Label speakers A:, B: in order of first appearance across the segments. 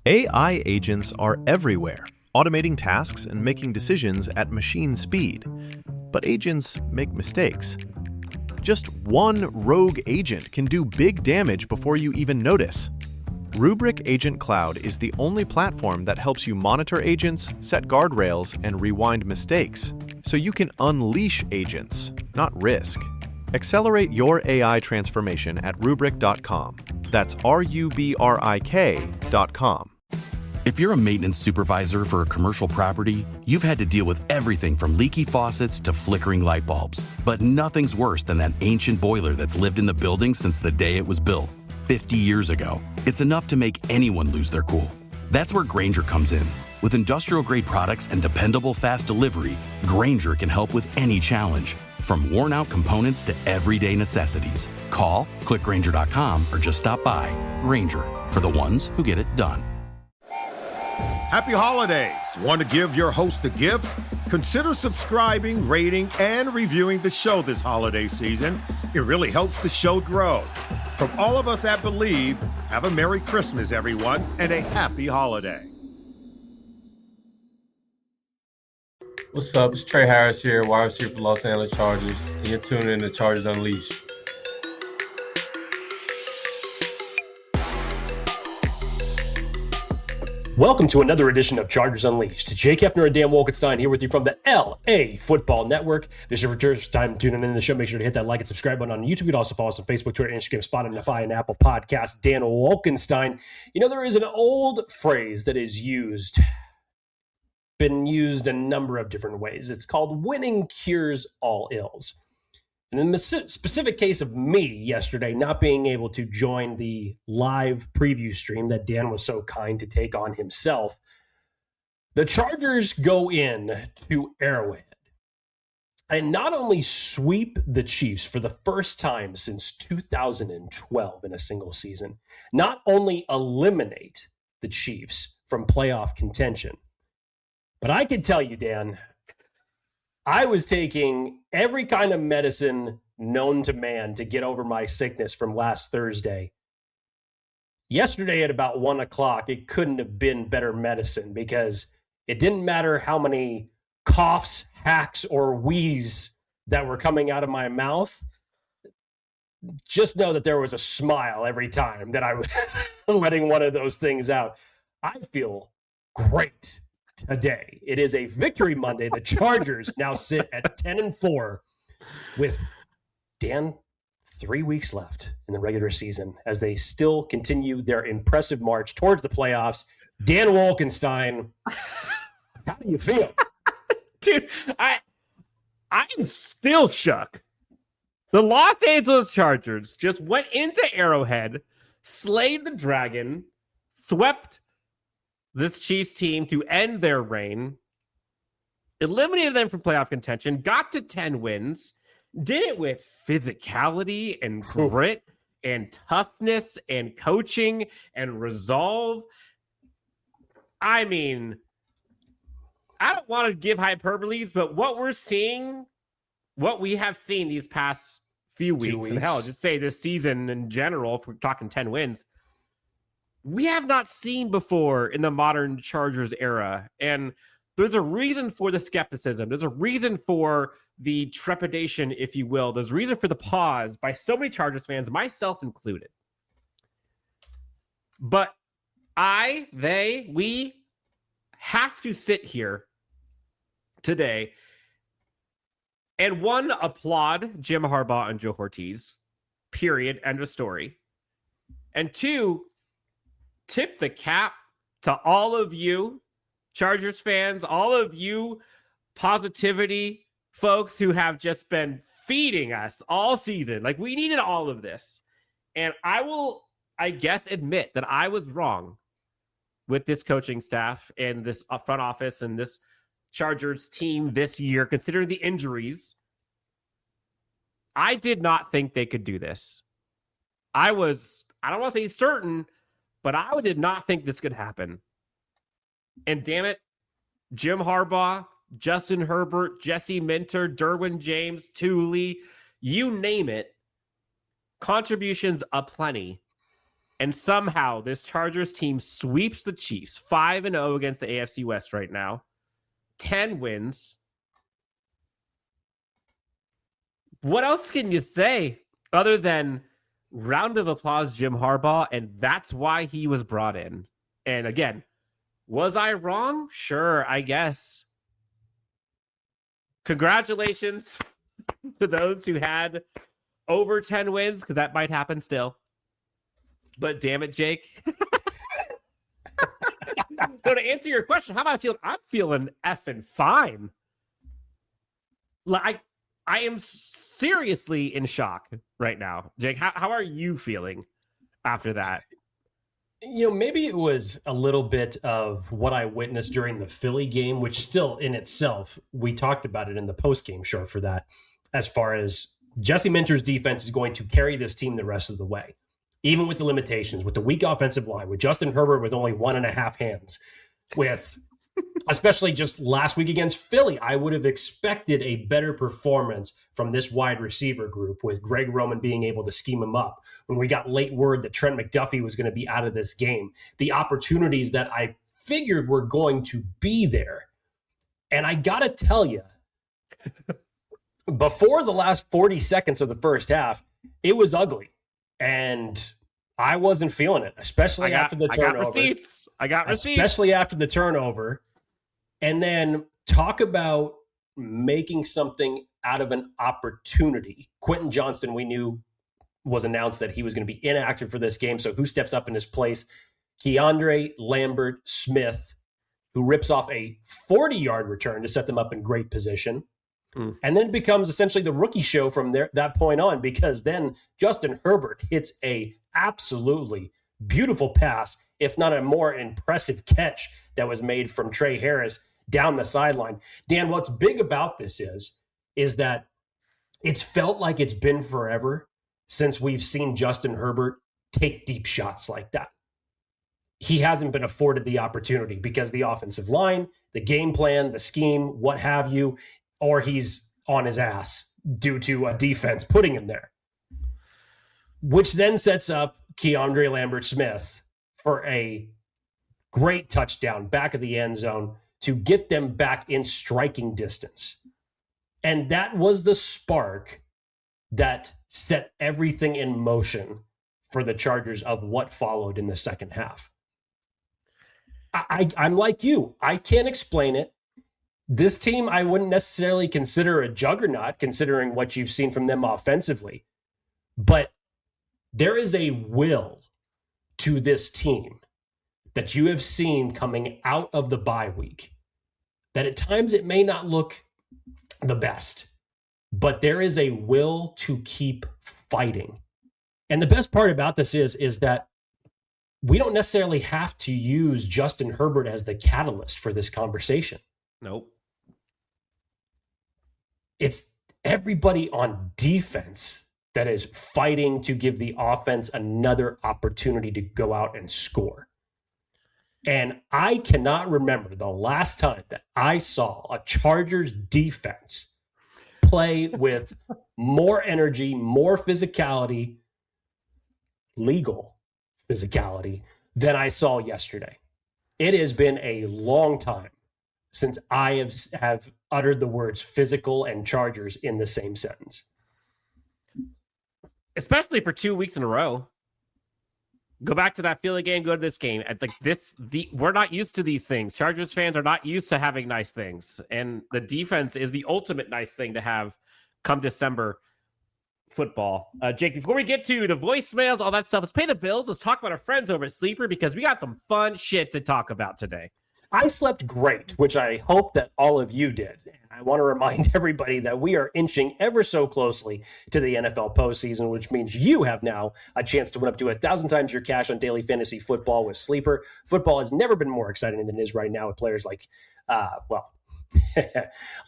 A: AI agents are everywhere, automating tasks and making decisions at machine speed. But agents make mistakes. Just one rogue agent can do big damage before you even notice. Rubrik Agent Cloud is the only platform that helps you monitor agents, set guardrails, and rewind mistakes, so you can unleash agents, not risk. Accelerate your AI transformation at Rubrik.com. That's RUBRIK.com.
B: If you're a maintenance supervisor for a commercial property, you've had to deal with everything from leaky faucets to flickering light bulbs. But nothing's worse than that ancient boiler that's lived in the building since the day it was built, 50 years ago. It's enough to make anyone lose their cool. That's where Grainger comes in. With industrial-grade products and dependable fast delivery, Grainger can help with any challenge. From worn-out components to everyday necessities. Call, click Grainger.com, or just stop by. Grainger, for the ones who get it done.
C: Happy holidays! Want to give your host a gift? Consider subscribing, rating, and reviewing the show this holiday season. It really helps the show grow. From all of us at Believe, have a Merry Christmas, everyone, and a Happy Holiday.
D: What's up? It's Tre Harris here, wide receiver for Los Angeles Chargers. And you're tuning in to Chargers Unleashed.
E: Welcome to another edition of Chargers Unleashed. Jake Hefner and Daiyan Wolkenstein here with you from the LAFB Network. This is your first time tuning in to the show. Make sure to hit that like and subscribe button on YouTube. You can also follow us on Facebook, Twitter, Instagram, Spotify, and Apple Podcasts. Daiyan Wolkenstein. You know, there is an old phrase that is been used a number of different ways. It's called winning cures all ills. And in the specific case of me yesterday not being able to join the live preview stream that Dan was so kind to take on himself, the Chargers go in to Arrowhead and not only sweep the Chiefs for the first time since 2012 in a single season, not only eliminate the Chiefs from playoff contention, but I can tell you, Dan, I was taking every kind of medicine known to man to get over my sickness from last Thursday. Yesterday at about 1 o'clock, it couldn't have been better medicine because it didn't matter how many coughs, hacks, or wheezes that were coming out of my mouth. Just know that there was a smile every time that I was letting one of those things out. I feel great today. It is a victory Monday. The Chargers now sit at 10-4 with, Dan, 3 weeks left in the regular season as they still continue their impressive march towards the playoffs. Dan Wolkenstein, how do you feel?
F: Dude, I'm still shook. The Los Angeles Chargers just went into Arrowhead, slayed the dragon, swept this Chiefs team to end their reign, eliminated them from playoff contention, got to 10 wins, did it with physicality and grit and toughness and coaching and resolve. I mean, I don't want to give hyperboles, but what we have seen these past few weeks, and hell, just say this season in general, if we're talking 10 wins, we have not seen before in the modern Chargers era. And there's a reason for the skepticism. There's a reason for the trepidation, if you will. There's a reason for the pause by so many Chargers fans, myself included. But we have to sit here today and one, applaud Jim Harbaugh and Joe Ortiz, period, end of story. And two, tip the cap to all of you Chargers fans, all of you positivity folks who have just been feeding us all season. Like, we needed all of this. And I will, I guess, admit that I was wrong with this coaching staff and this front office and this Chargers team this year, considering the injuries. I did not think they could do this. I don't want to say certain, but I did not think this could happen. And damn it, Jim Harbaugh, Justin Herbert, Jesse Minter, Derwin James, Thule, you name it, contributions aplenty. and somehow this Chargers team sweeps the Chiefs 5-0 against the AFC West right now, 10 wins. What else can you say other than round of applause, Jim Harbaugh, and that's why he was brought in? And again, was I wrong? Sure, I guess. Congratulations to those who had over 10 wins, because that might happen still. But damn it, Jake. So to answer your question, how am I feeling? I'm feeling effing fine. Like, I am seriously in shock right now. Jake, how are you feeling after that?
E: Maybe it was a little bit of what I witnessed during the Philly game, which still in itself, we talked about it in the post-game show for that, as far as Jesse Minter's defense is going to carry this team the rest of the way, even with the limitations, with the weak offensive line, with Justin Herbert with only 1.5 hands, with especially just last week against Philly, I would have expected a better performance from this wide receiver group, with Greg Roman being able to scheme him up. When we got late word that Trent McDuffie was going to be out of this game, the opportunities that I figured were going to be there. And I got to tell you, before the last 40 seconds of the first half, it was ugly. And I wasn't feeling it, especially after the turnover.
F: I got receipts.
E: Especially after the turnover. And then talk about making something out of an opportunity. Quentin Johnston, we knew, was announced that he was going to be inactive for this game. So who steps up in his place? Keandre Lambert Smith, who rips off a 40-yard return to set them up in great position. And then it becomes essentially the rookie show from that point on, because then Justin Herbert hits a absolutely beautiful pass, if not a more impressive catch that was made from Tre Harris down the sideline. Dan, what's big about this is that it's felt like it's been forever since we've seen Justin Herbert take deep shots like that. He hasn't been afforded the opportunity because the offensive line, the game plan, the scheme, what have you, or he's on his ass due to a defense putting him there, which then sets up Keandre Lambert Smith for a great touchdown back of the end zone to get them back in striking distance. And that was the spark that set everything in motion for the Chargers of what followed in the second half. I'm like you. I can't explain it. This team, I wouldn't necessarily consider a juggernaut, considering what you've seen from them offensively. But there is a will to this team that you have seen coming out of the bye week, that at times it may not look the best, but there is a will to keep fighting. And the best part about this is that we don't necessarily have to use Justin Herbert as the catalyst for this conversation.
F: Nope.
E: It's everybody on defense that is fighting to give the offense another opportunity to go out and score. And I cannot remember the last time that I saw a Chargers defense play with more energy, more physicality, legal physicality, than I saw yesterday. It has been a long time since I have uttered the words physical and Chargers in the same sentence.
F: Especially for 2 weeks in a row. Go back to that Philly game, go to this game. We're not used to these things. Chargers fans are not used to having nice things. And the defense is the ultimate nice thing to have come December football. Jake, before we get to the voicemails, all that stuff, let's pay the bills. Let's talk about our friends over at Sleeper, because we got some fun shit to talk about today.
E: I slept great, which I hope that all of you did. And I want to remind everybody that we are inching ever so closely to the NFL postseason, which means you have now a chance to win up to 1,000 times your cash on daily fantasy football with Sleeper. Football has never been more exciting than it is right now with players like,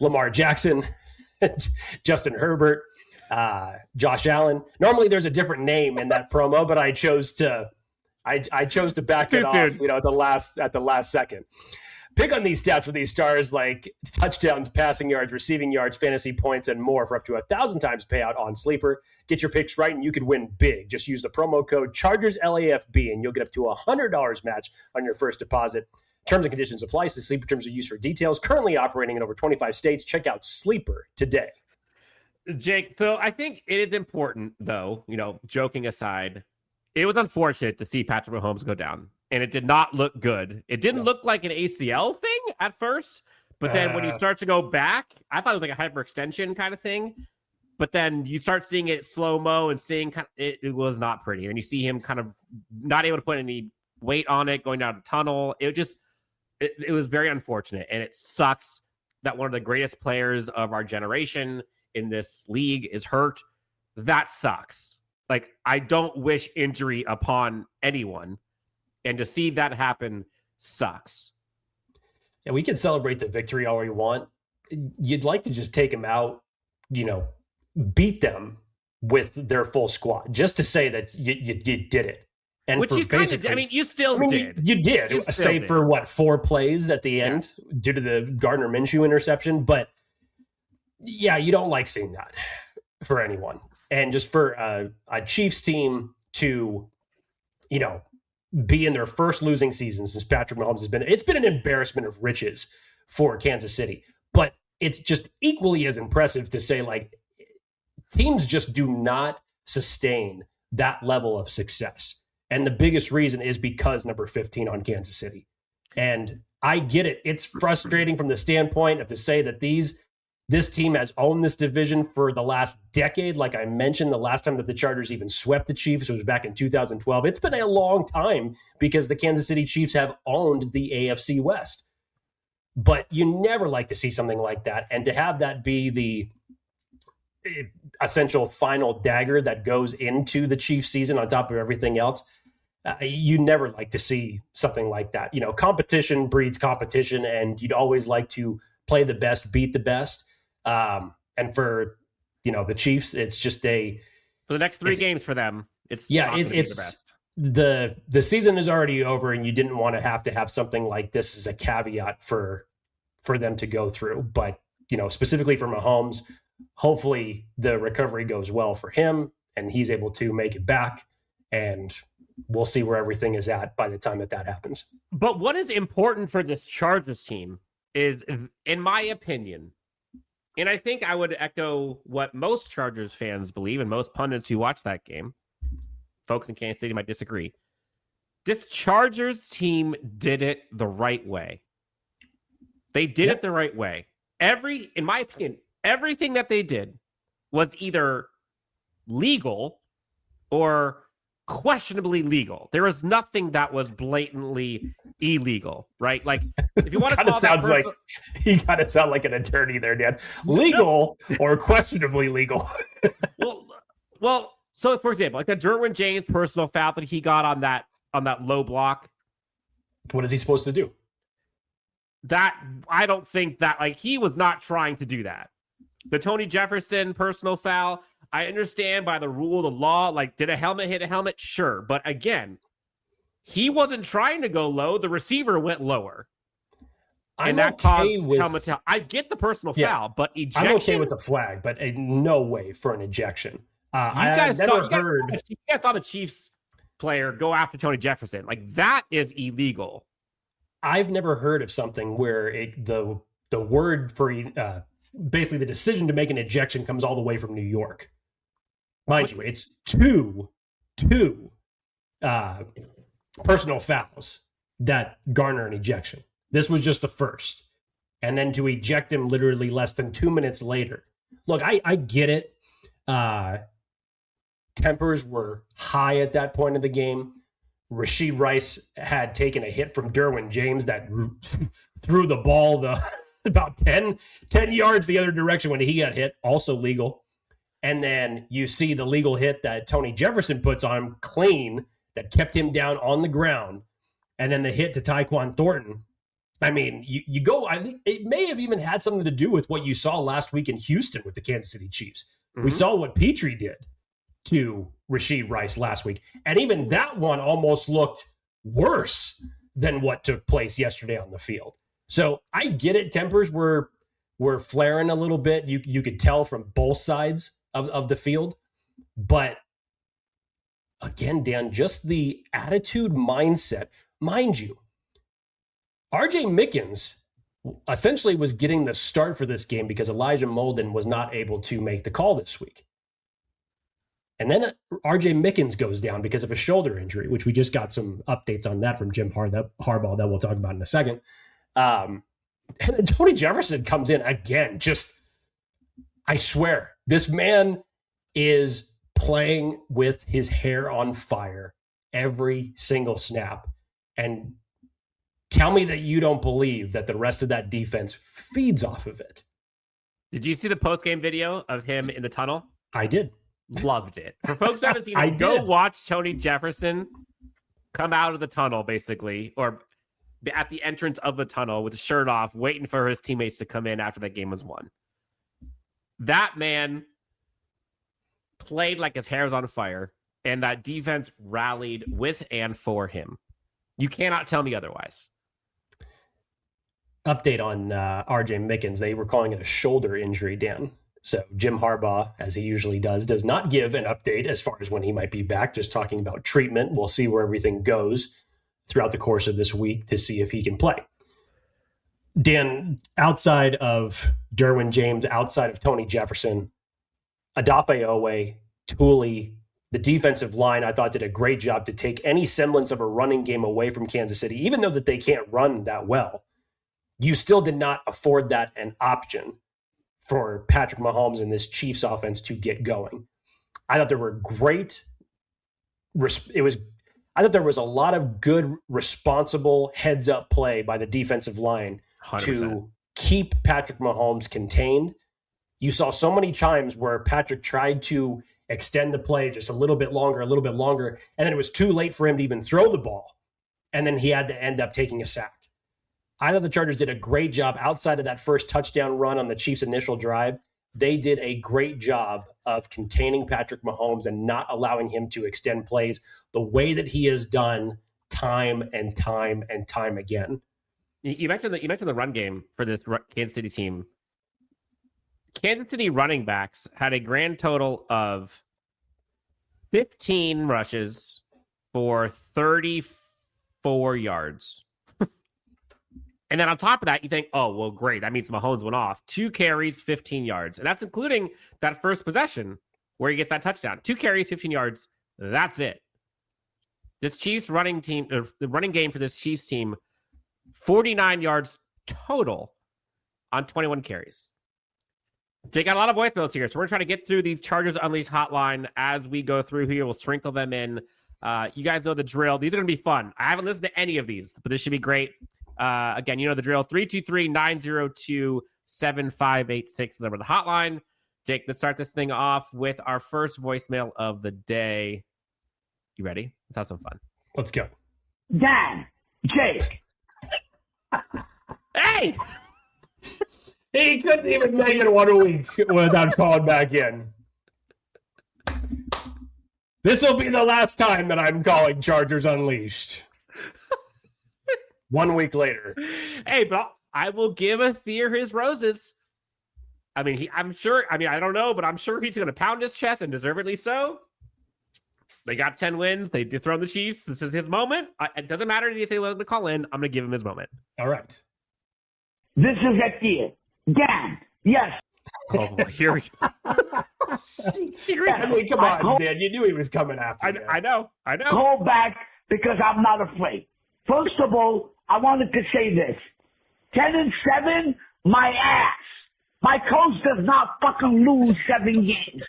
E: Lamar Jackson, Justin Herbert, Josh Allen. Normally there's a different name in that promo, but I chose to back it off, at the last second. Pick on these stats for these stars like touchdowns, passing yards, receiving yards, fantasy points, and more for up to 1,000 times payout on Sleeper. Get your picks right and you could win big. Just use the promo code ChargersLAFB and you'll get up to a $100 match on your first deposit. Terms and conditions apply. See Sleeper terms of use for details. Currently operating in over 25 states. Check out Sleeper today.
F: Jake, so I think it is important, though, joking aside, it was unfortunate to see Patrick Mahomes go down, and it did not look good. It didn't look like an ACL thing at first, but then when you start to go back, I thought it was like a hyperextension kind of thing, but then you start seeing it slow-mo and seeing it was not pretty, and you see him kind of not able to put any weight on it, going down the tunnel. It was very unfortunate, and it sucks that one of the greatest players of our generation in this league is hurt. That sucks. Like, I don't wish injury upon anyone, and to see that happen sucks.
E: Yeah, we can celebrate the victory all we want. You'd like to just take them out, beat them with their full squad, just to say that you did it. And
F: which you kind of did. You still did.
E: You did, save for 4 plays at the end due to the Gardner Minshew interception. But yeah, you don't like seeing that for anyone. And just for a Chiefs team to, be in their first losing season since Patrick Mahomes it's been an embarrassment of riches for Kansas City. But it's just equally as impressive to say, like, teams just do not sustain that level of success. And the biggest reason is because number 15 on Kansas City. And I get it. It's frustrating from the standpoint of to say that this team has owned this division for the last decade. Like I mentioned, the last time that the Chargers even swept the Chiefs was back in 2012. It's been a long time because the Kansas City Chiefs have owned the AFC West. But you never like to see something like that. And to have that be the essential final dagger that goes into the Chiefs season on top of everything else, you never like to see something like that. Competition breeds competition, and you'd always like to play the best, beat the best. And for, the Chiefs, it's just for
F: the next 3 games for them. It's
E: the best. The season is already over, and you didn't want to have something like this as a caveat for them to go through. But, specifically for Mahomes, hopefully the recovery goes well for him and he's able to make it back, and we'll see where everything is at by the time that happens.
F: But what is important for this Chargers team is, in my opinion, and I think I would echo what most Chargers fans believe and most pundits who watch that game, folks in Kansas City might disagree. This Chargers team did it the right way. They did it the right way. In my opinion, everything that they did was either legal or questionably legal. There was nothing that was blatantly illegal, right? Like, if you want to call that
E: you gotta sound like an attorney there, Dan. Legal or questionably legal.
F: well, so for example, like the Derwin James personal foul that he got on that low block.
E: What is he supposed to do?
F: That I don't think that, like, he was not trying to do that. The Tony Jefferson personal foul, I understand by the rule of the law, like, did a helmet hit a helmet? Sure. But again, he wasn't trying to go low. The receiver went lower. And that caused helmet to... I get the personal foul, but ejection...
E: I'm okay with the flag, but in no way for an ejection.
F: You guys saw the Chiefs player go after Tony Jefferson. Like, that is illegal.
E: I've never heard of something where the word for... basically the decision to make an ejection comes all the way from New York. Mind you, it's two personal fouls that garner an ejection. This was just the first. And then to eject him literally less than 2 minutes later. Look, I get it. Tempers were high at that point of the game. Rashee Rice had taken a hit from Derwin James that threw the ball about 10 yards the other direction when he got hit, also legal. And then you see the legal hit that Tony Jefferson puts on him clean that kept him down on the ground. And then the hit to Tyquan Thornton. I mean, I think it may have even had something to do with what you saw last week in Houston with the Kansas City Chiefs. Mm-hmm. We saw what Petrie did to Rashee Rice last week. And even that one almost looked worse than what took place yesterday on the field. So I get it. Tempers were flaring a little bit. You could tell from both sides of the field. But again, Dan, just the attitude mindset. Mind you, RJ Mickens essentially was getting the start for this game because Elijah Molden was not able to make the call this week. And then RJ Mickens goes down because of a shoulder injury, which we just got some updates on that from Jim Harbaugh that we'll talk about in a second. And then Tony Jefferson comes in again. Just, I swear, this man is playing with his hair on fire every single snap. And tell me that you don't believe that the rest of that defense feeds off of it.
F: Did you see the post-game video of him in the tunnel?
E: I did.
F: Loved it. For folks who haven't seen it, go watch Tony Jefferson come out of the tunnel, basically, or at the entrance of the tunnel with his shirt off, waiting for his teammates to come in after that game was won. That man played like his hair was on fire, and that defense rallied with and for him. You cannot tell me otherwise.
E: Update on RJ Mickens. They were calling it a shoulder injury, Dan. So Jim Harbaugh, as he usually does not give an update as far as when he might be back, just talking about treatment. We'll see where everything goes throughout the course of this week to see if he can play. Dan, outside of Derwin James, outside of Tony Jefferson, Adafe Owe, Tooley, the defensive line, I thought did a great job to take any semblance of a running game away from Kansas City, even though that they can't run that well. You still did not afford that an option for Patrick Mahomes and this Chiefs offense to get going. I thought there were great. I thought there was a lot of good, responsible heads-up play by the defensive line 100%. To keep Patrick Mahomes contained. You saw so many times where Patrick tried to extend the play just a little bit longer, and then it was too late for him to even throw the ball, and then he had to end up taking a sack. I thought the Chargers did a great job outside of that first touchdown run on the Chiefs' initial drive. They did a great job of containing Patrick Mahomes and not allowing him to extend plays the way that he has done time and time and time again.
F: You mentioned the run game for this Kansas City team. Kansas City running backs had a grand total of 15 rushes for 34 yards. And then on top of that, you think, oh, well, great. That means Mahomes went off. 2 carries, 15 yards. And that's including that first possession where he gets that touchdown. 2 carries, 15 yards. That's it. This Chiefs running team, the running game for this Chiefs team, 49 yards total on 21 carries. They got a lot of voicemails here. So we're trying to get through these Chargers Unleashed hotline as we go through here. We'll sprinkle them in. You guys know the drill. These are going to be fun. I haven't listened to any of these, but this should be great. Again, you know the drill. 323-902-7586 is the number of the hotline. Jake, let's start this thing off with our first voicemail of the day. You ready? Let's have some fun.
E: Let's go.
G: Dan, Jake.
F: Hey!
E: He couldn't even make it 1 week without calling back in. This will be the last time that I'm calling Chargers Unleashed. 1 week later.
F: Hey, but I will give Athir his roses. I mean, I don't know, but I'm sure he's going to pound his chest, and deservedly so. They got 10 wins. They dethroned the Chiefs. This is his moment. It doesn't matter if you say to call in. I'm going to give him his moment.
E: All right.
G: This is Athir. Dan, yes.
F: Oh, here we go.
E: I mean, come on, Dan. You knew he was coming after you.
F: I know.
G: Call back because I'm not afraid. First of all, I wanted to say this. 10-7, my ass. My coach does not fucking lose 7 games.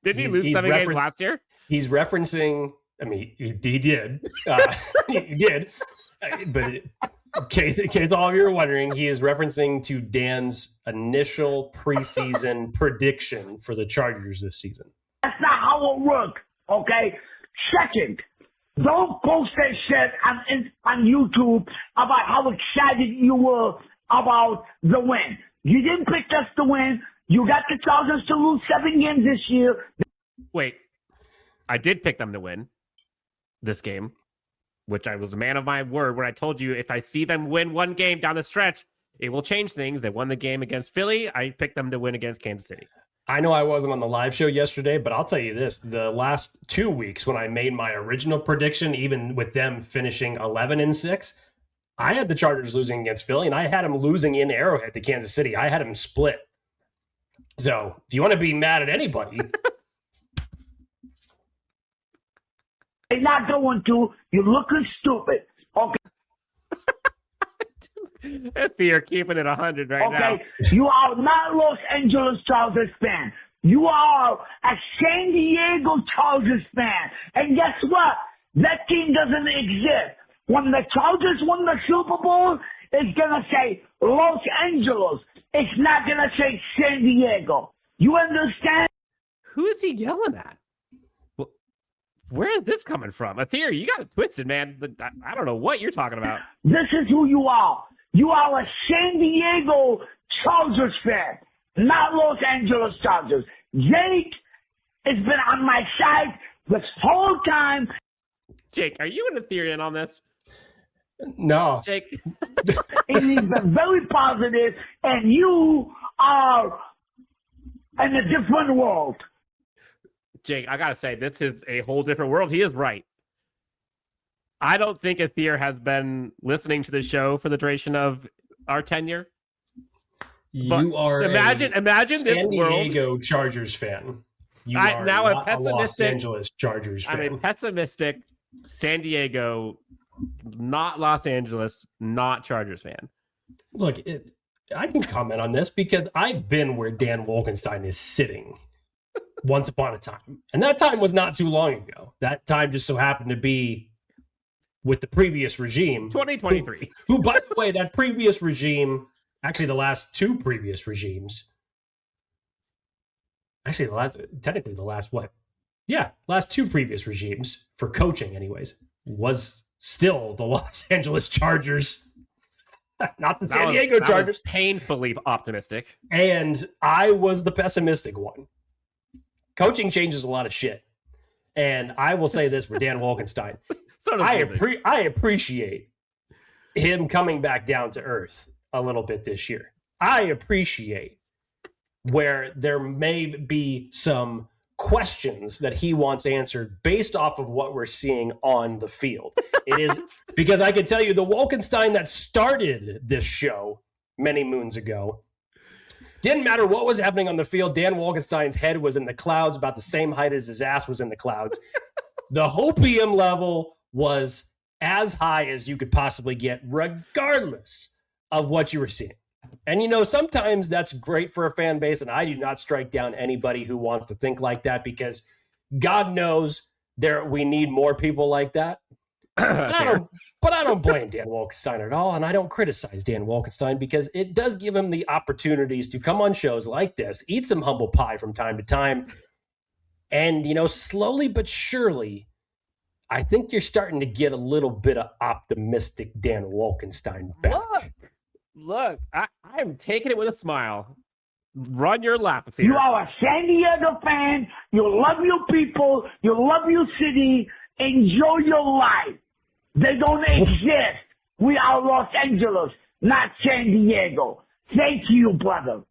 F: Didn't he lose 7 games last year?
E: He's referencing, I mean, he did. He did. But in case all of you are wondering, he is referencing to Dan's initial preseason prediction for the Chargers this season.
G: That's not how it works, okay? Second, don't post that shit on YouTube about how excited you were about the win. You didn't pick us to win. You got the Chargers to lose 7 games this year.
F: Wait, I did pick them to win this game. which I was a man of my word when I told you if I see them win one game down the stretch, it will change things. They won the game against Philly. I picked them to win against Kansas City.
E: I know I wasn't on the live show yesterday, but I'll tell you this. The last 2 weeks when I made my original prediction, even with them finishing 11-6, I had the Chargers losing against Philly, and I had them losing in Arrowhead to Kansas City. I had them split. So if you want to be mad at anybody...
G: They're not going to. You're looking stupid. Okay.
F: If you're keeping it 100 right now.
G: Okay, you are not Los Angeles Chargers fan. You are a San Diego Chargers fan. And guess what? That team doesn't exist. When the Chargers win the Super Bowl, it's going to say Los Angeles. It's not going to say San Diego. You understand?
F: Who is he yelling at? Where is this coming from? Athir, you got it twisted, man. I don't know what you're talking about.
G: This is who you are. You are a San Diego Chargers fan, not Los Angeles Chargers. Jake has been on my side this whole time.
F: Jake, are you an Atherian on this?
E: No.
F: Jake.
G: And he's been very positive, and you are in a different world.
F: Jake, I got to say, this is a whole different world. He is right. I don't think Athir has been listening to the show for the duration of our tenure.
E: You are
F: imagine this
E: San
F: world.
E: Diego Chargers fan. You
F: I,
E: are
F: now
E: not
F: a
E: a Los
F: pessimistic
E: Angeles Chargers fan.
F: I'm a pessimistic San Diego, not Los Angeles, not Chargers fan.
E: Look, I can comment on this because I've been where Dan Wolkenstein is sitting once upon a time. And that time was not too long ago. That time just so happened to be with the previous regime.
F: 2023.
E: Who, by the way, that previous regime, actually the last two previous regimes, actually the last what? Yeah, last two previous regimes, for coaching anyways, was still the Los Angeles Chargers. Not the San Diego Chargers.
F: Was painfully optimistic.
E: And I was the pessimistic one. Coaching changes a lot of shit. And I will say this for Dan Wolkenstein. I appreciate him coming back down to earth a little bit this year. I appreciate where there may be some questions that he wants answered based off of what we're seeing on the field. It is because I can tell you the Wolkenstein that started this show many moons ago, didn't matter what was happening on the field. Dan Wolkenstein's head was in the clouds, about the same height as his ass was in the clouds. The hopium level was as high as you could possibly get, regardless of what you were seeing. And, you know, sometimes that's great for a fan base, and I do not strike down anybody who wants to think like that because God knows we need more people like that. But I don't blame Dan Wolkenstein at all, and I don't criticize Dan Wolkenstein because it does give him the opportunities to come on shows like this, eat some humble pie from time to time, and, you know, slowly but surely, I think you're starting to get a little bit of optimistic Dan Wolkenstein back.
F: Look, I'm taking it with a smile. Run your lap, Athir.
G: You are a San Diego fan. You love your people. You love your city. Enjoy your life. They don't exist. We are Los Angeles, not San Diego. Thank you, brother.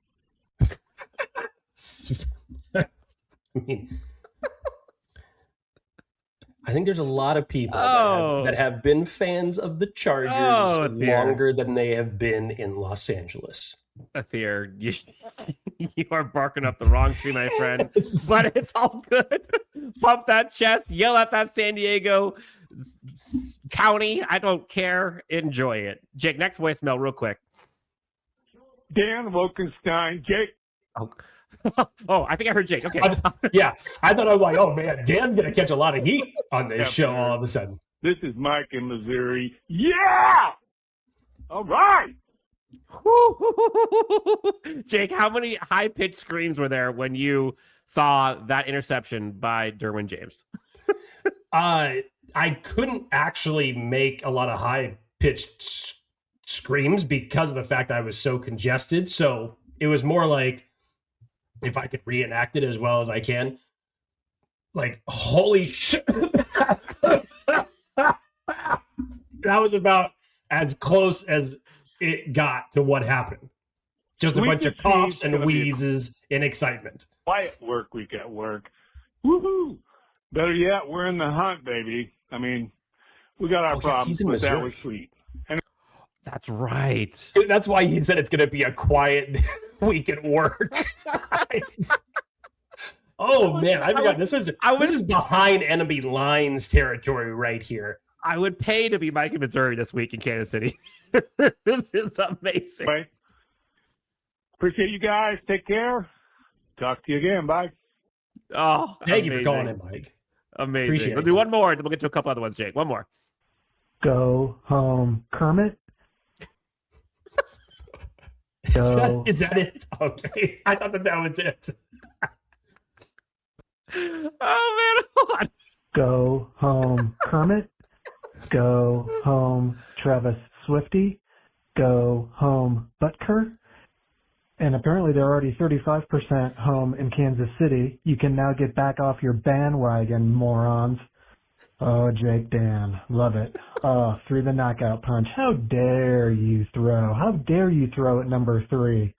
E: I think there's a lot of people that have been fans of the Chargers longer than they have been in Los Angeles.
F: Athir, you are barking up the wrong tree, my friend. But it's all good. Pump that chest, yell at that San Diego county. I don't care. Enjoy it. Jake, next voicemail real quick.
H: Dan Wolkenstein, Jake.
F: Oh, I think I heard Jake. Okay.
E: I thought I was like, oh man, Dan's going to catch a lot of heat on this show all of a sudden.
H: This is Mike in Missouri. Yeah! All right.
F: Jake, how many high-pitched screams were there when you saw that interception by Derwin James?
E: I couldn't actually make a lot of high-pitched screams because of the fact I was so congested. So it was more like, if I could reenact it as well as I can, like, holy shit. That was about as close as it got to what happened. Just a bunch of coughs and wheezes in excitement.
H: Quiet work week at work. Woohoo! Better yet, we're in the hunt, baby. I mean, we got our problems, but that was sweet. And
F: That's right.
E: That's why he said it's going to be a quiet week at work. Oh man, I forgot. This is behind enemy lines territory right here.
F: I would pay to be Mike in Missouri this week in Kansas City. It's amazing.
H: Anyway, appreciate you guys. Take care. Talk to you again. Bye.
F: Oh,
E: thank you for calling in, Mike.
F: Amazing.
E: Appreciate
F: We'll do one more, and then we'll get to a couple other ones, Jake. One more.
I: Go home, Kermit.
E: Is that it? Okay. I thought that was it.
F: Oh, man. Hold on.
I: Go home, Kermit. Go home, Travis Swifty. Go home, Butker. And apparently they're already 35% home in Kansas City. You can now get back off your bandwagon, morons. Oh, Jake Dan. Love it. Oh, through the knockout punch. How dare you throw? How dare you throw at number 3?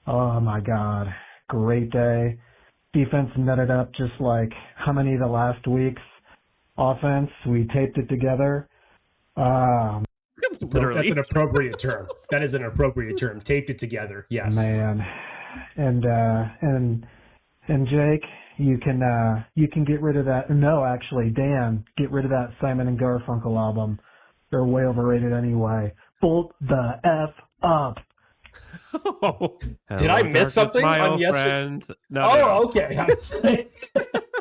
I: Oh, my God. Great day. Defense nutted up just like how many of the last weeks? Offense, we taped it together.
E: Literally. That's an appropriate term. That is an appropriate term. Taped it together. Yes.
I: Man. And Jake, you can get rid of that. No, actually, Dan, get rid of that Simon and Garfunkel album. They're way overrated anyway. Bolt the F up.
E: Did I miss something on yesterday? No. Okay.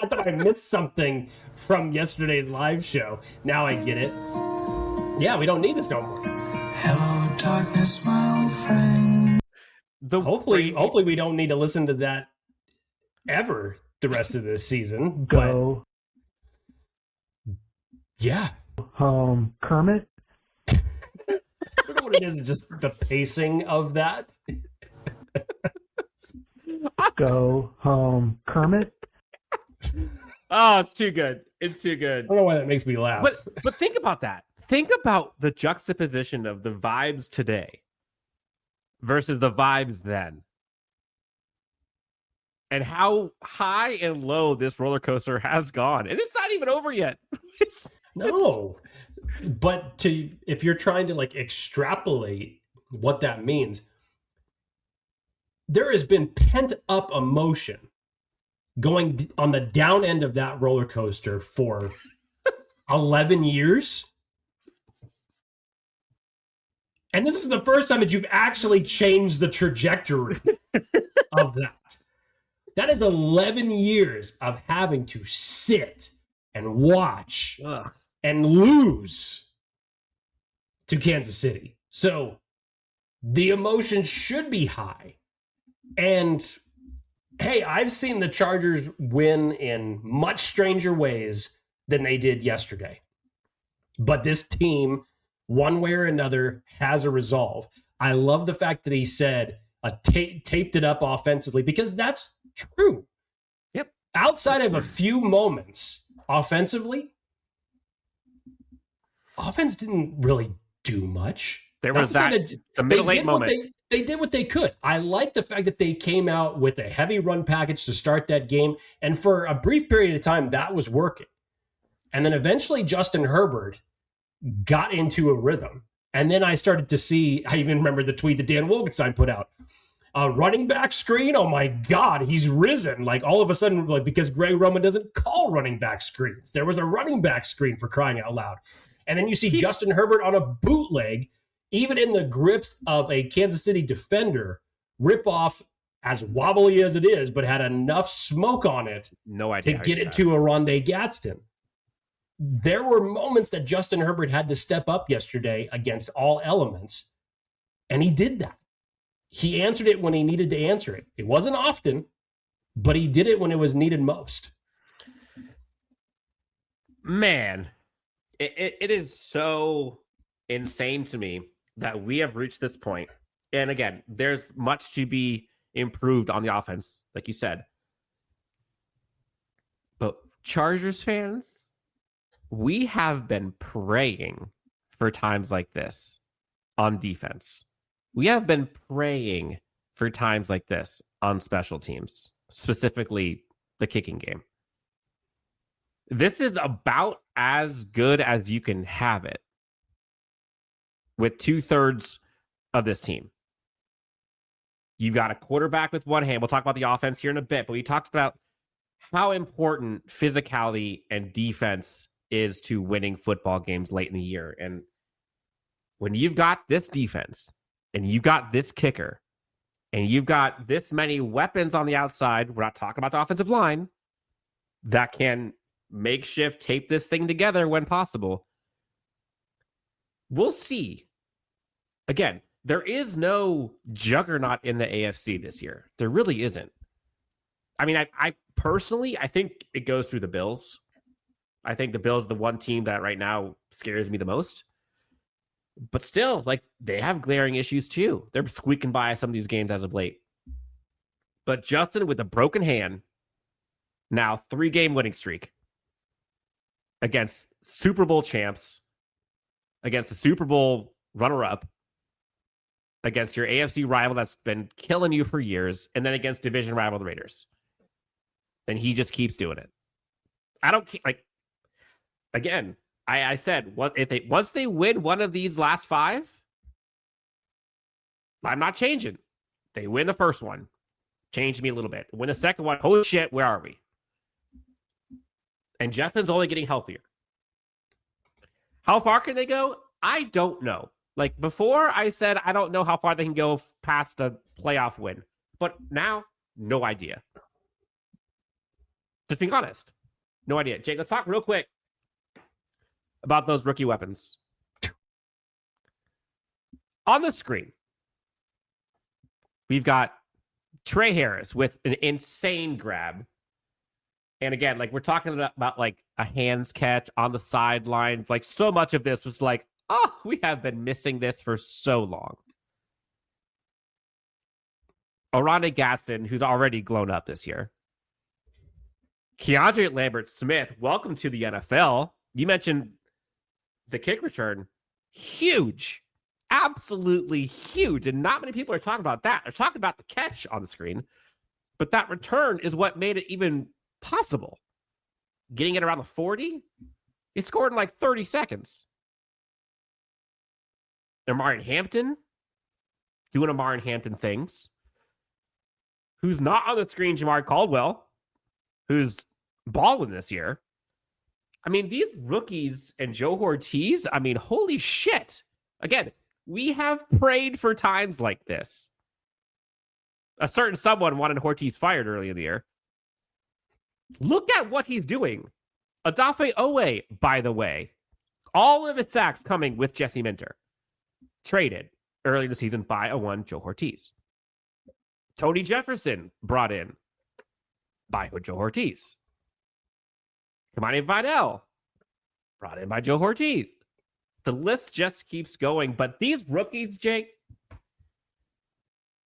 E: I thought I missed something from yesterday's live show. Now I get it. Yeah, we don't need this no more.
J: Hello, darkness, my old friend.
E: Hopefully we don't need to listen to that ever the rest of this season.
I: Go.
E: But yeah.
I: Home, Kermit.
E: I don't know what it is, just the pacing of that.
I: Go home, Kermit.
F: Oh, it's too good. It's too good.
E: I don't know why that makes me laugh.
F: But think about that. Think about the juxtaposition of the vibes today versus the vibes then. And how high and low this roller coaster has gone. And it's not even over yet.
E: No. But if you're trying to like extrapolate what that means, there has been pent up emotion going on the down end of that roller coaster for 11 years. And this is the first time that you've actually changed the trajectory of that. That is 11 years of having to sit and watch and lose to Kansas City. So the emotion should be high. And hey, I've seen the Chargers win in much stranger ways than they did yesterday. But this team, one way or another, has a resolve. I love the fact that he said taped it up offensively, because that's true.
F: Yep.
E: Outside of a few moments offensively, offense didn't really do much.
F: There was the middle-late moment.
E: They did what they could. I like the fact that they came out with a heavy run package to start that game. And for a brief period of time, that was working. And then eventually Justin Herbert got into a rhythm. And then I started to see, I even remember the tweet that Dan Wolkenstein put out. A running back screen? Oh my God, he's risen. Like all of a sudden, like because Greg Roman doesn't call running back screens. There was a running back screen, for crying out loud. And then you see Justin Herbert on a bootleg, even in the grips of a Kansas City defender, rip off as wobbly as it is, but had enough smoke on it to get it to a Rondé Gadsden. There were moments that Justin Herbert had to step up yesterday against all elements, and he did that. He answered it when he needed to answer it. It wasn't often, but he did it when it was needed most.
F: Man, it is so insane to me that we have reached this point. And again, there's much to be improved on the offense, like you said. But Chargers fans, we have been praying for times like this on defense. We have been praying for times like this on special teams, specifically the kicking game. This is about as good as you can have it with 2/3 of this team. You've got a quarterback with one hand. We'll talk about the offense here in a bit, but we talked about how important physicality and defense is to winning football games late in the year. And when you've got this defense and you've got this kicker and you've got this many weapons on the outside, we're not talking about the offensive line, that can makeshift tape this thing together when possible. We'll see. Again, there is no juggernaut in the AFC this year. There really isn't. I mean, I personally, I think it goes through the Bills. I think the Bills are the one team that right now scares me the most. But still, like, they have glaring issues too. They're squeaking by some of these games as of late. But Justin with a broken hand, now 3-game winning streak against Super Bowl champs, against the Super Bowl runner-up, against your AFC rival that's been killing you for years, and then against division rival the Raiders. And he just keeps doing it. I don't like. Again, I said, what if once they win one of these last 5, I'm not changing. They win the first one, change me a little bit. Win the second one, holy shit, where are we? And Justin's only getting healthier. How far can they go? I don't know. Like before, I said I don't know how far they can go past a playoff win, but now, no idea. Just being honest, no idea. Jake, let's talk real quick about those rookie weapons. On the screen, we've got Tre Harris with an insane grab. And again, like we're talking about like a hands catch on the sidelines. Like so much of this was like, oh, we have been missing this for so long. Oronde Gadsden, who's already blown up this year. Keandre Lambert-Smith, welcome to the NFL. You mentioned the kick return. Huge. Absolutely huge. And not many people are talking about that. They're talking about the catch on the screen. But that return is what made it even possible. Getting it around the 40, he scored in like 30 seconds. Amari Hampton doing Amari Hampton things. Who's not on the screen, Jamar Caldwell, who's balling this year. I mean, these rookies and Joe Ortiz, I mean, holy shit. Again, we have prayed for times like this. A certain someone wanted Ortiz fired early in the year. Look at what he's doing. Odafe Owe, by the way, all of his sacks coming with Jesse Minter. Traded early in the season by a one Joe Ortiz. Tony Jefferson brought in by Joe Ortiz. Kamani Vidal brought in by Joe Ortiz. The list just keeps going. But these rookies, Jake,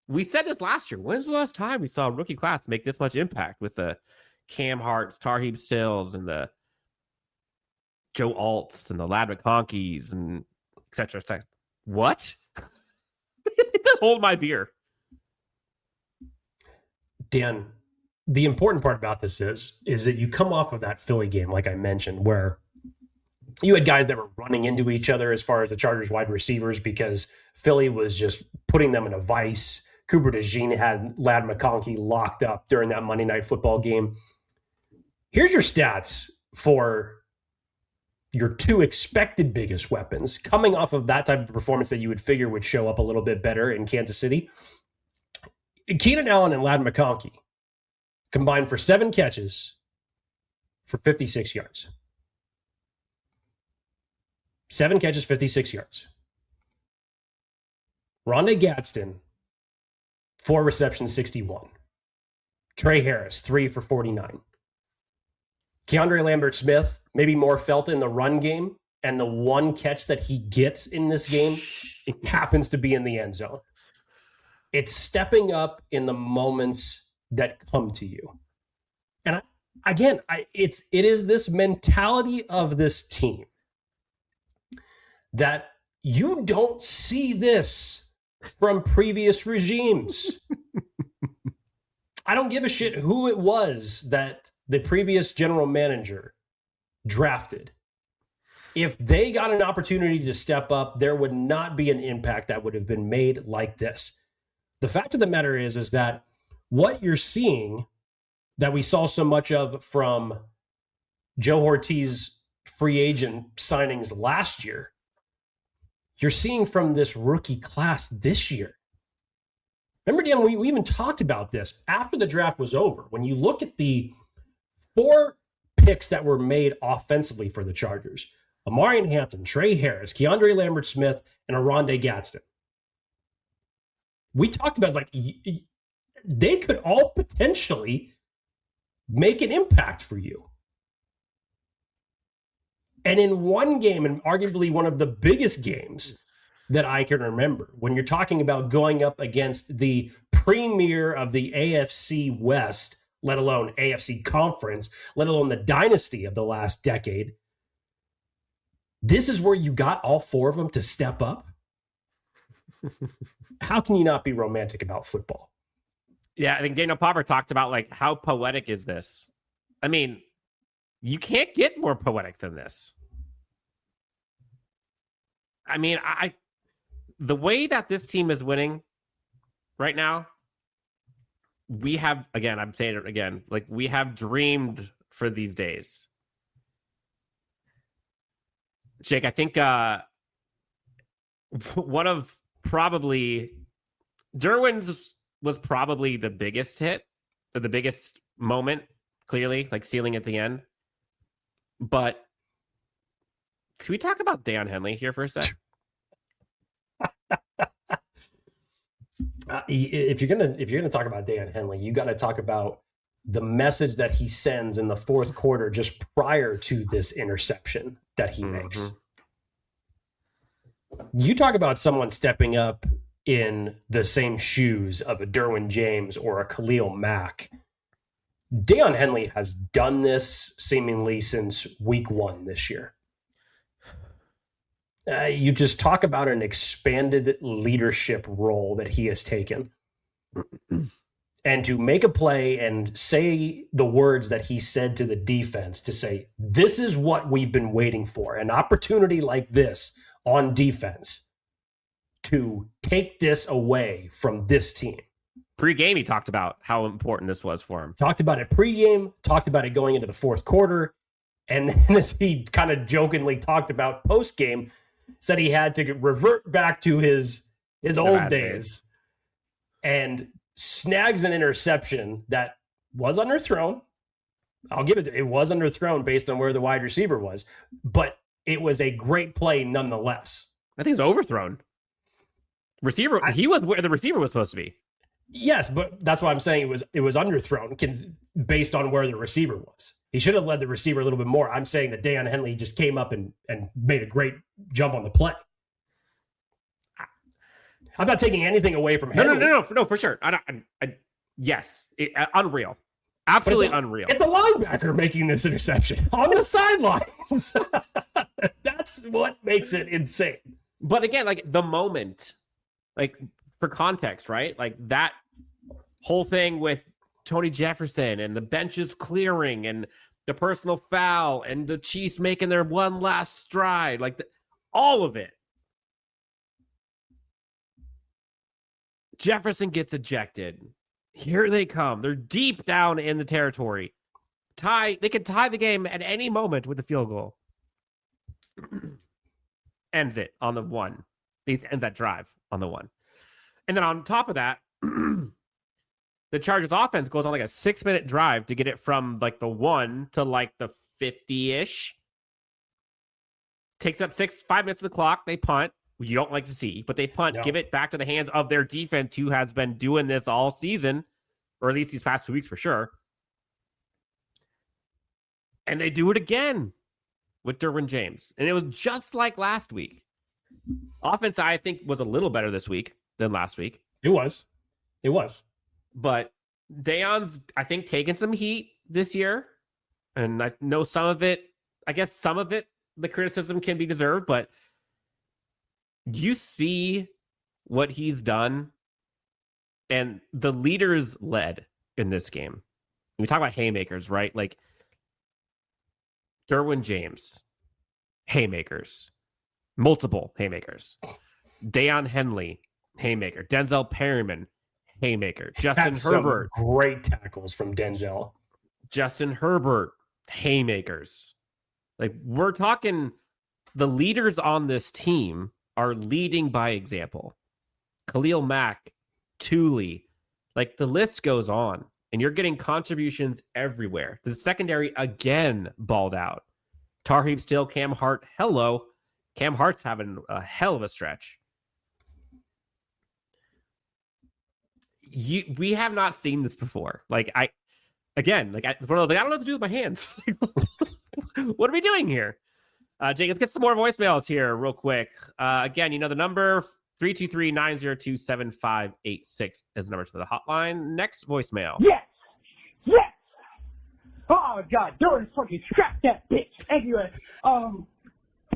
F: we said this last year. When's the last time we saw a rookie class make this much impact with the Cam Harts, Tarheeb Stills, and the Joe Alts, and the Lad McConkeys, and et cetera, et cetera. What? Hold my beer.
E: Dan, the important part about this is that you come off of that Philly game, like I mentioned, where you had guys that were running into each other as far as the Chargers wide receivers because Philly was just putting them in a vice. Cooper DeJean had Lad McConkey locked up during that Monday Night Football game. Here's your stats for your 2 expected biggest weapons coming off of that type of performance that you would figure would show up a little bit better in Kansas City. Keenan Allen and Lad McConkey combined for 7 catches for 56 yards. 7 catches, 56 yards. Oronde Gadsden, 4 receptions, 61. Tre Harris, 3 for 49. Keandre Lambert-Smith, maybe more felt in the run game, and the one catch that he gets in this game happens to be in the end zone. It's stepping up in the moments that come to you. And it is this mentality of this team that you don't see this from previous regimes. I don't give a shit who it was that the previous general manager drafted. If they got an opportunity to step up, there would not be an impact that would have been made like this. The fact of the matter is that what you're seeing that we saw so much of from Joe Ortiz free agent signings last year, you're seeing from this rookie class this year. Remember, Dan, we even talked about this after the draft was over. When you look at the 4 picks that were made offensively for the Chargers, Amarian Hampton, Tre Harris, Keandre Lambert-Smith, and Oronde Gadsden. We talked about they could all potentially make an impact for you. And in one game, and arguably one of the biggest games that I can remember, when you're talking about going up against the premier of the AFC West, let alone AFC Conference, let alone the dynasty of the last decade, this is where you got all 4 of them to step up. How can you not be romantic about football?
F: Yeah, I think Daniel Popper talked about how poetic is this? I mean, you can't get more poetic than this. I mean, the way that this team is winning right now, we have, again, I'm saying it again, we have dreamed for these days. Jake, I think one of probably Derwin's was probably the biggest hit, or the biggest moment, clearly, sealing at the end. But can we talk about Daiyan Henley here for a sec?
E: If you're gonna talk about Daiyan Henley, you got to talk about the message that he sends in the 4th quarter just prior to this interception that he makes. You talk about someone stepping up in the same shoes of a Derwin James or a Khalil Mack. Daiyan Henley has done this seemingly since week 1 this year. You just talk about an expanded leadership role that he has taken. And to make a play and say the words that he said to the defense, to say, this is what we've been waiting for, an opportunity like this on defense to take this away from this team.
F: Pre-game, he talked about how important this was for him.
E: Talked about it pre-game, talked about it going into the 4th quarter, and then as he kind of jokingly talked about post-game, said he had to revert back to his old days and snags an interception that was underthrown. I'll give it was underthrown based on where the wide receiver was, but it was a great play nonetheless.
F: I think it's overthrown. He was where the receiver was supposed to be.
E: Yes, but that's why I'm saying it was underthrown based on where the receiver was. He should have led the receiver a little bit more. I'm saying that Daiyan Henley just came up and made a great jump on the play. I'm not taking anything away from Henley.
F: No, for sure. Yes, unreal. Absolutely unreal.
E: It's a linebacker making this interception on the sidelines. That's what makes it insane.
F: But again, the moment, for context, right? That whole thing with Tony Jefferson and the benches clearing and the personal foul and the Chiefs making their one last stride, all of it. Jefferson gets ejected. Here they come. They're deep down in the territory. They could tie the game at any moment with a field goal. Ends it on the 1. Ends that drive on the 1. And then on top of that, the Chargers offense goes on a 6-minute drive to get it from the 1 to the 50-ish. Takes up 5 minutes of the clock. They punt. You don't like to see, but they punt, give it back to the hands of their defense, who has been doing this all season, or at least these past 2 weeks for sure. And they do it again with Derwin James. And it was just like last week. Offense, I think, was a little better this week than last week.
E: It was.
F: But Daion's, I think, taken some heat this year. And I know some of it, the criticism can be deserved, but you see what he's done and the leaders led in this game. We talk about haymakers, right? Like Derwin James, haymakers, multiple haymakers. Daiyan Henley, haymaker. Denzel Perryman, haymaker. Justin Herbert.
E: Great tackles from Denzel.
F: Justin Herbert, haymakers. Like, we're talking the leaders on this team are leading by example. Khalil Mack, Thule, like the list goes on, and you're getting contributions everywhere. The secondary again balled out. Tarheeb Still, Cam Hart, hello. Cam Hart's having a hell of a stretch. We have not seen this before. I don't know what to do with my hands. What are we doing here? Jake, let's get some more voicemails here real quick. Again, the number 323-902-7586 is the number to the hotline. Next voicemail.
K: Yes. Oh God, Doris fucking scrapped that bitch. Anyway,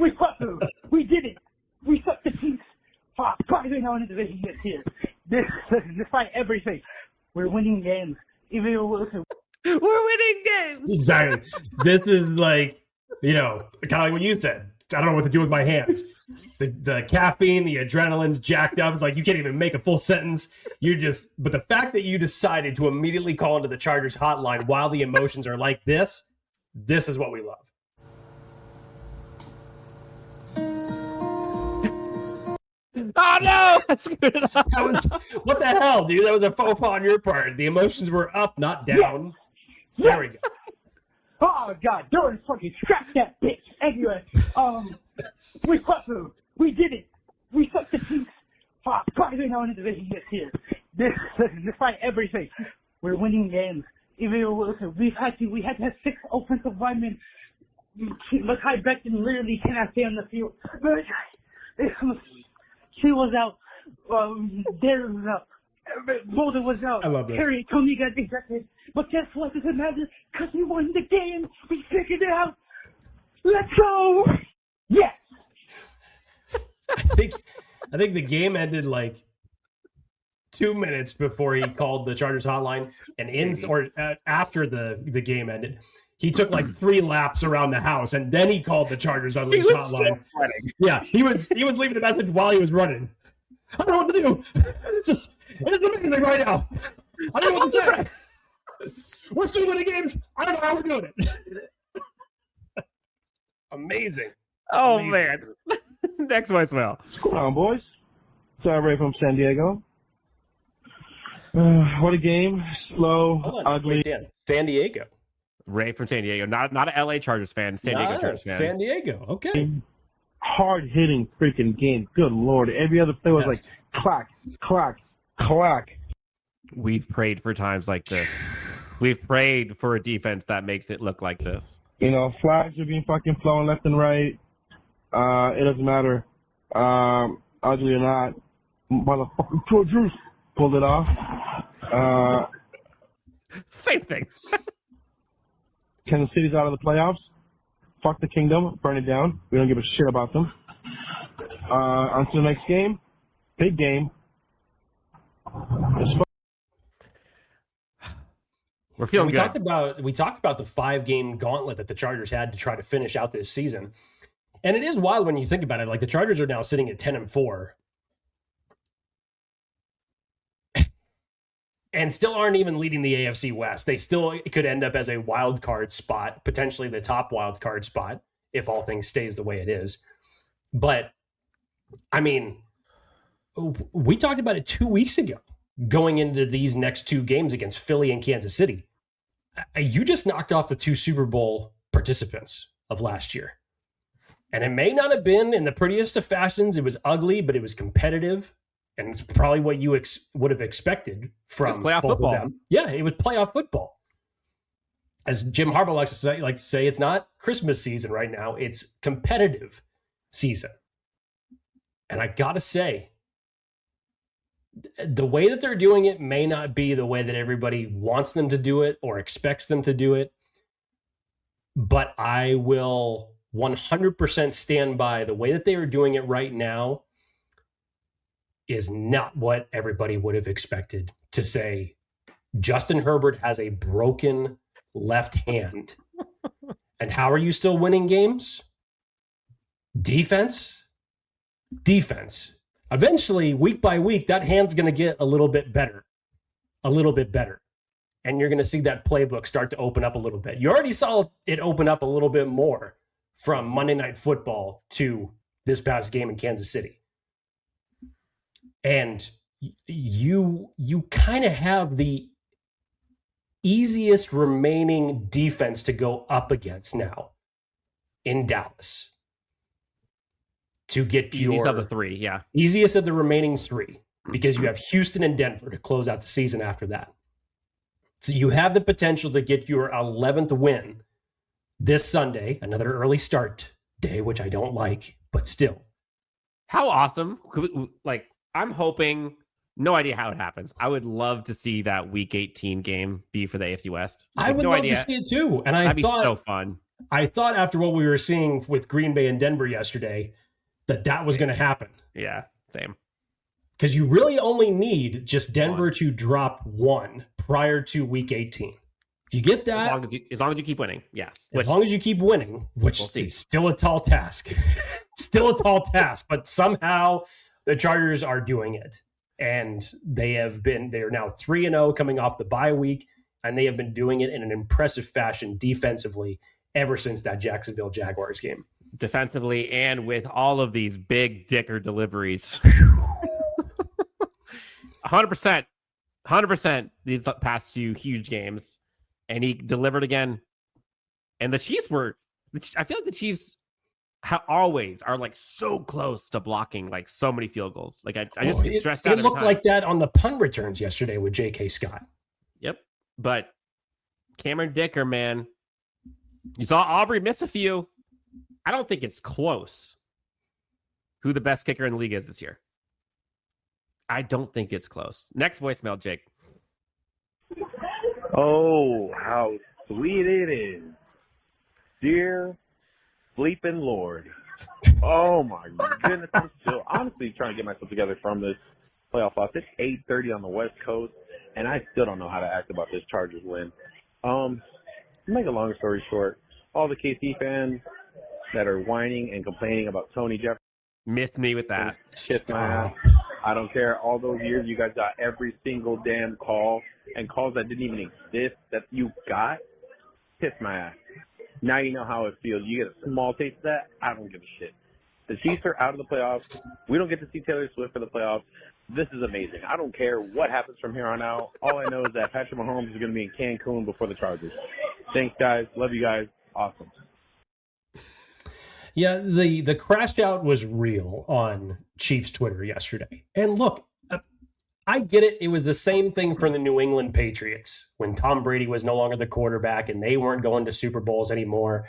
K: we fought through. We did it. We sucked the teeth. Probably not in the division this year. Despite everything, we're winning games. Even though
F: we're winning games.
E: Exactly. This is like, kind of like what you said. I don't know what to do with my hands. The caffeine, the adrenaline's jacked up. It's like you can't even make a full sentence. But the fact that you decided to immediately call into the Chargers hotline while the emotions are like this is what we love.
F: Oh no!
E: What the hell, dude? That was a faux pas on your part. The emotions were up, not down. Yes. There we go.
K: Oh God, Doris fucking scrapped that bitch. Anyway, we fought through. We did it. We sucked the teeth. Probably not in the division this year. Despite everything, we're winning games. Even though we had to have 6 offensive linemen. Mekhi Becton literally cannot stay on the field. She was out. Darren was out. Boulder was out.
E: I love this.
K: Harry Tony got ejected. But guess what? It doesn't matter because we won the game. We figured it out. Let's go. Yes.
E: I think the game ended like 2 minutes before he called the Chargers hotline, and after the game ended, he took like 3 laps around the house, and then he called the Chargers hotline. Yeah, he was leaving a message while he was running. I don't know what to do. It's amazing right now. I don't know what to say. We're still winning games. I don't know how we're doing it. Amazing.
F: Oh, man. Next voicemail.
L: What's going on, boys? It's Ray from San Diego. What a game. Slow, ugly.
E: Wait, Dan. San Diego.
F: Ray from San Diego. Not an LA Chargers fan. San Diego Chargers fan.
E: San Diego. Okay.
L: Hard-hitting freaking game. Good Lord. Every other play was like clack, clack, clack.
F: We've prayed for times like this. We've prayed for a defense that makes it look like this.
L: Flags are being fucking flown left and right. It doesn't matter. Ugly or not. Motherfucking Chargers pulled it off.
F: Same thing.
L: Kansas City's out of the playoffs. Fuck the kingdom. Burn it down. We don't give a shit about them. On to the next game. Big game.
F: We're feeling good.
E: We talked about the 5-game gauntlet that the Chargers had to try to finish out this season. And it is wild when you think about it. Like, the Chargers are now sitting at 10-4. And still aren't even leading the AFC West. They still could end up as a wild card spot, potentially the top wild card spot, if all things stays the way it is. But, I mean, we talked about it 2 weeks ago, going into these next 2 games against Philly and Kansas City. You just knocked off the 2 Super Bowl participants of last year. And it may not have been in the prettiest of fashions. It was ugly, but it was competitive. And it's probably what you would have expected from
F: playoff
E: both
F: football.
E: of them. Yeah, it was playoff football. As Jim Harbaugh likes to say, it's not Christmas season right now. It's competitive season. And I got to say, the way that they're doing it may not be the way that everybody wants them to do it or expects them to do it. But I will 100% stand by the way that they are doing it right now. is not what everybody would have expected to say. Justin Herbert has a broken left hand. And how are you still winning games? Defense. Eventually, week by week, that hand's going to get a little bit better. And you're going to see that playbook start to open up a little bit. You already saw it open up a little bit more from Monday Night Football to this past game in Kansas City. And you kind of have the easiest remaining defense to go up against now in Dallas. To get
F: easiest of the three, yeah.
E: Easiest of the remaining three, because you have Houston and Denver to close out the season after that. So you have the potential to get your 11th win this Sunday, another early start day, which I don't like, but still.
F: How awesome. I'm hoping, no idea how it happens. I would love to see that Week 18 game be for the AFC West.
E: I would love to see it too. And
F: that'd be so fun.
E: I thought after what we were seeing with Green Bay and Denver yesterday, that was going to happen.
F: Yeah, same.
E: Because you really only need just Denver to drop one prior to Week 18. If you get that...
F: As long as you keep winning, yeah.
E: As long as you keep winning, which is still a tall task. But somehow the Chargers are doing it. And they are now 3-0 coming off the bye week, and they have been doing it in an impressive fashion defensively ever since that Jacksonville Jaguars game.
F: Defensively and with all of these big dicker deliveries. 100% these past few huge games. And he delivered again. And the Chiefs I feel like the Chiefs always are like so close to blocking like so many field goals. Like I just get stressed out.
E: It looked like that on the punt returns yesterday with J.K. Scott.
F: Yep. But Cameron Dicker, man, you saw Aubrey miss a few. I don't think it's close who the best kicker in the league is this year. I don't think it's close. Next voicemail, Jake.
M: Oh, how sweet it is. Dear bleeping Lord. Oh, my goodness. I'm still honestly trying to get myself together from this playoff loss. It's 8:30 on the West Coast, and I still don't know how to act about this Chargers win. To make a long story short, all the KC fans that are whining and complaining about Tony Jefferson.
F: Miss me with that.
M: Kiss my ass. I don't care. All those years you guys got every single damn call and calls that didn't even exist that you got. Kiss my ass. Now you know how it feels. You get a small taste of that. I don't give a shit. The Chiefs are out of the playoffs. We don't get to see Taylor Swift for the playoffs. This is amazing. I don't care what happens from here on out. All I know is that Patrick Mahomes is going to be in Cancun before the Chargers. Thanks, guys. Love you guys. Awesome.
E: Yeah, the crash out was real on Chiefs Twitter yesterday. And look, I get it. It was the same thing for the New England Patriots when Tom Brady was no longer the quarterback and they weren't going to Super Bowls anymore.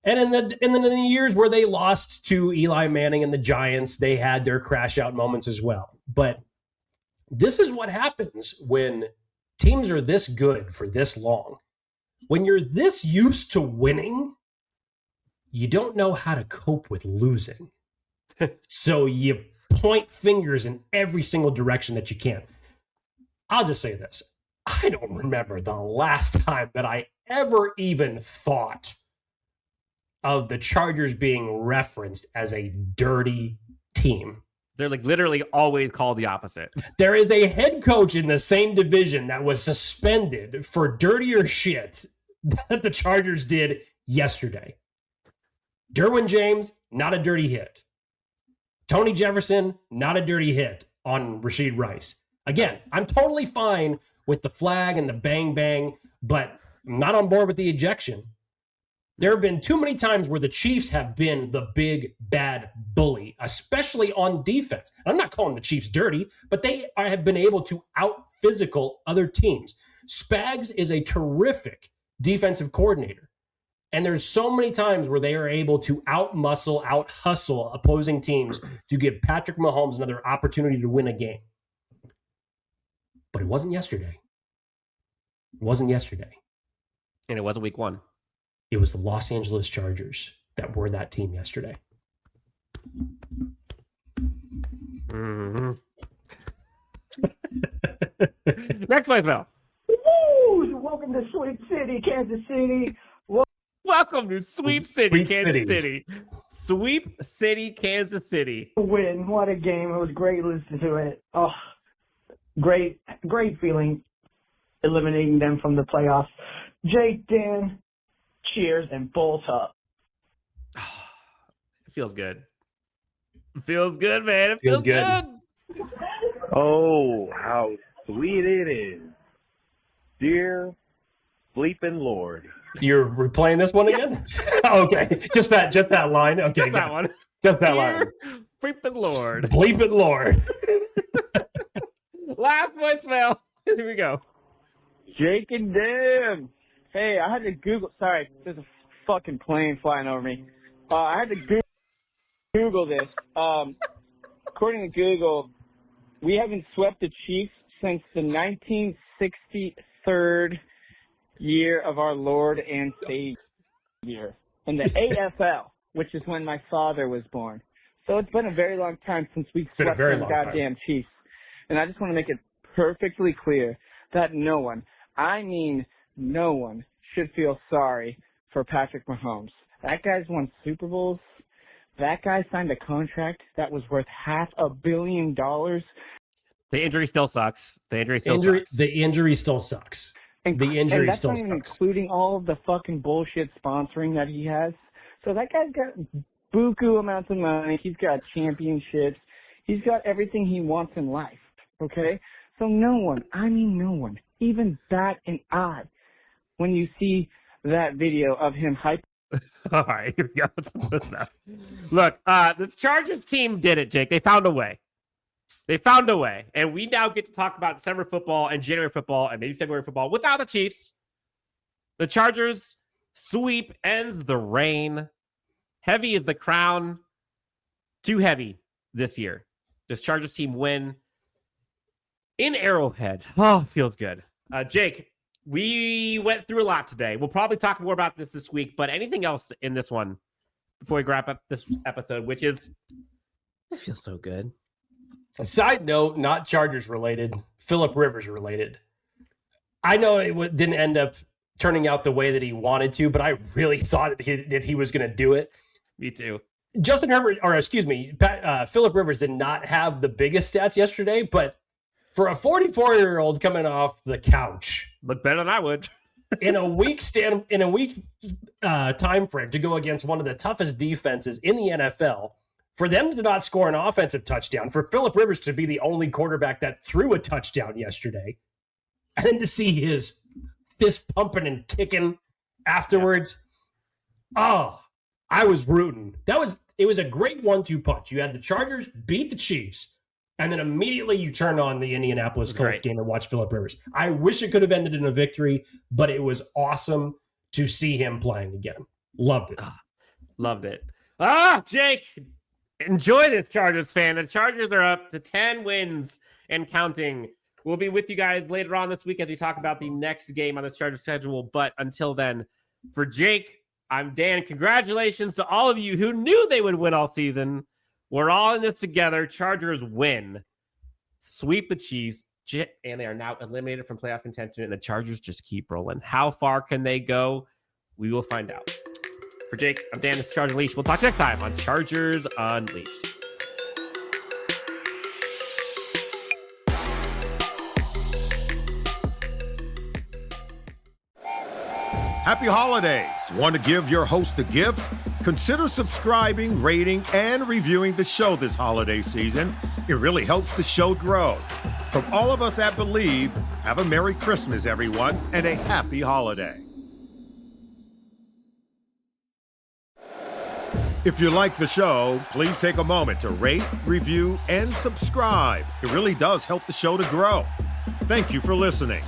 E: And in the years where they lost to Eli Manning and the Giants, they had their crash out moments as well. But this is what happens when teams are this good for this long. When you're this used to winning, you don't know how to cope with losing. So you point fingers in every single direction that you can. I'll just say this. I don't remember the last time that I ever even thought of the Chargers being referenced as a dirty team.
F: They're like literally always called the opposite.
E: There is a head coach in the same division that was suspended for dirtier shit that the Chargers did yesterday. Derwin James, not a dirty hit. Tony Jefferson, not a dirty hit on Rashid Rice. Again, I'm totally fine with the flag and the bang bang, but I'm not on board with the ejection. There have been too many times where the Chiefs have been the big bad bully, especially on defense. I'm not calling the Chiefs dirty, but they have been able to out-physical other teams. Spags is a terrific defensive coordinator. And there's so many times where they are able to out-muscle, out-hustle opposing teams to give Patrick Mahomes another opportunity to win a game. But it wasn't yesterday. It wasn't yesterday.
F: And it wasn't week one.
E: It was the Los Angeles Chargers that were that team yesterday.
F: Mm-hmm. Next voicemail.
K: Woo! Welcome to Sweet City, Kansas City.
F: Welcome to Sweep City, Kansas City. Sweep City, Kansas City.
K: Win. What a game. It was great listening to it. Oh, great feeling eliminating them from the playoffs. Jake, Dan, cheers and bulls up.
F: It feels good. It feels good, man. It feels good.
M: Oh, how sweet it is. Dear bleeping Lord.
E: You're replaying this one again? Okay. Just that line. Okay.
F: Just that one.
E: Just that line.
F: Bleeping Lord.
E: Bleeping Lord.
F: Last voicemail. Here we go.
N: Jake and Dan. Hey, I had to Google. Sorry, there's a fucking plane flying over me. I had to Google this. According to Google, we haven't swept the Chiefs since the 1963rd year of our Lord and Savior in the AFL, which is when my father was born. So it's been a very long time since we swept them goddamn Chiefs. And I just want to make it perfectly clear that no one, I mean no one, should feel sorry for Patrick Mahomes. That guy's won Super Bowls. That guy signed a contract that was worth $500 million.
F: The injury still sucks. The injury still sucks.
E: And
N: that's not even including all of the fucking bullshit sponsoring that he has. So that guy's got buku amounts of money. He's got championships. He's got everything he wants in life. Okay? So no one, I mean no one, even bat an eye when you see that video of him hyping.
F: All right, here we go. Look, this Chargers team did it, Jake. They found a way. And we now get to talk about December football and January football and maybe February football without the Chiefs. The Chargers sweep ends the reign. Heavy is the crown. Too heavy this year. This Chargers team win in Arrowhead. Oh, feels good. Jake, we went through a lot today. We'll probably talk more about this week, but anything else in this one before we wrap up this episode, which is, it feels so good.
E: A side note, not Chargers related, Phillip Rivers related. I know it didn't end up turning out the way that he wanted to, but I really thought that he was going to do it.
F: Me too.
E: Justin Herbert, Phillip Rivers did not have the biggest stats yesterday, but for a 44-year-old coming off the couch,
F: look better than I would.
E: in a week time frame to go against one of the toughest defenses in the NFL. For them to not score an offensive touchdown, for Phillip Rivers to be the only quarterback that threw a touchdown yesterday, and then to see his fist pumping and kicking afterwards, I was rooting. It was a great 1-2 punch. You had the Chargers beat the Chiefs, and then immediately you turn on the Indianapolis Colts game and watch Phillip Rivers. I wish it could have ended in a victory, but it was awesome to see him playing again. Loved it.
F: Loved it. Jake, enjoy this, Chargers fan. The Chargers are up to 10 wins and counting. We'll be with you guys later on this week as we talk about the next game on this Chargers schedule. But until then, for Jake, I'm Dan. Congratulations to all of you who knew they would win all season. We're all in this together. Chargers win. Sweep the Chiefs. And they are now eliminated from playoff contention. And the Chargers just keep rolling. How far can they go? We will find out. For Jake, I'm Dan. This is Chargers Unleashed. We'll talk next time on Chargers Unleashed.
C: Happy holidays. Want to give your host a gift? Consider subscribing, rating, and reviewing the show this holiday season. It really helps the show grow. From all of us at Believe, have a Merry Christmas, everyone, and a Happy Holiday. If you like the show, please take a moment to rate, review, and subscribe. It really does help the show to grow. Thank you for listening.